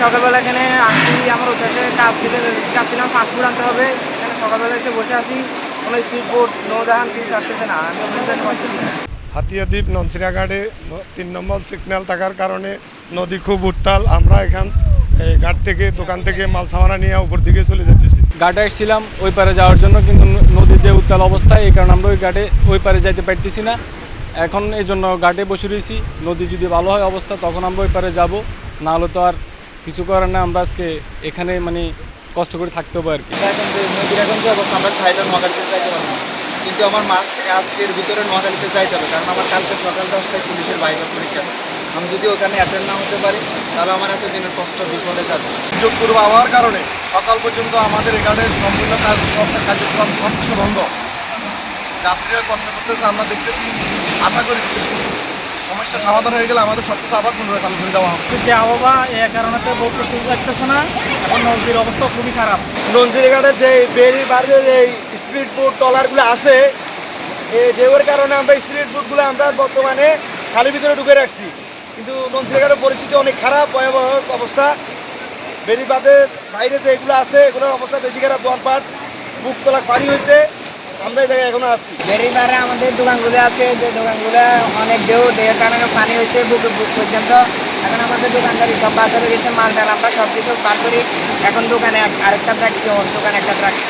সকালবেলা এখানে আসি, আমার উদ্দেশ্যে কাজ ছিলাম, ফাস্টফুড আনতে হবে। এখানে সকালবেলা এসে বসে আছি, কোনো স্পিড বোট নৌযান কিছু আসতেছে না, আমি ওখানে যেতে পারতেছি না। হাতিয়াদ্বীপ ননসিরাঘাটে ৩ নম্বর সিগন্যাল থাকার কারণে নদী খুব উত্তাল। আমরা এই ঘাট থেকে দোকান থেকে মাল সামানা নিয়ে উপর দিকে চলে যেতেছি। ঘাটে এসেছিলাম ওই পারে যাওয়ার জন্য, কিন্তু নদীর যে উত্তাল অবস্থা এই কারণে আমরা ওই পারে যাইতে পারতেছি না। এখন এই জন্য ঘাটে বসে রয়েছি। নদী যদি ভালো হয় অবস্থা তখন আমরা ওই পারে যাবো, না হলে তো আর কিছু করার না, আমরা আজকে এখানে কষ্ট করে থাকতে হবে আর কি। নদীর এখন যে অবস্থা, আমরা চাইলে নোয়াখালীতে যাইতে পারবো না, কিন্তু আমার মাস্ট আজকের ভিতরে নোয়াখালীতে যাইতে হবে, কারণ আমার কালকে সকাল 10টায় পুলিশের ভাইবার পরীক্ষা আছে। আমি যদি ওখানে অ্যাটেন্ড না হতে পারি তাহলে আমার এতদিনের কষ্ট বিফলে যাবে। সুযোগ পূর্ব হওয়ার কারণে সকাল পর্যন্ত আমাদের এখানে সম্পূর্ণ কার্যক্রম সব কিছু বন্ধ। যাত্রীরা কষ্ট করতেছে, আমরা দেখতেছি। আশা করি সমস্যা সমাধান হয়ে গেলে আমাদের সব কিছু আবার পুনরায় চালু করে দেওয়া হবে। যে আবহাওয়া এ কারণে তো বোট করতে যাচ্ছে না, এখন নদীর অবস্থা খুবই খারাপ। নঞ্জিরঘাটের যে বেরি বাড়ির এই স্পিড বোট ট্রলারগুলো আছে, এই ঢেউয়ের কারণে আমরা স্পিড বোটগুলো আমরা বর্তমানে খালের ভিতরে ঢুকে রাখছি, কিন্তু নঞ্জিরঘাটের পরিস্থিতি অনেক খারাপ, ভয়াবহ অবস্থা। বেরিবাদের বাইরে যে এগুলো আছে এগুলোর অবস্থা বেশি খারাপ, দরপাট বুক তোলা পানি হয়েছে, আমরা এই জায়গায় এখনো আসছি। বেরিবারে আমাদের দোকানগুলো আছে, যে দোকানগুলো অনেক ঢেউর কারণে পানি হয়েছে বুক পর্যন্ত। এখন আমাদের দোকানদারি সব বাজারে গেছে, মাল ডাল আমরা সব কিছু পার করি। এখন দোকানে আরেকটা রাখছি, দোকানে একটা রাখছি।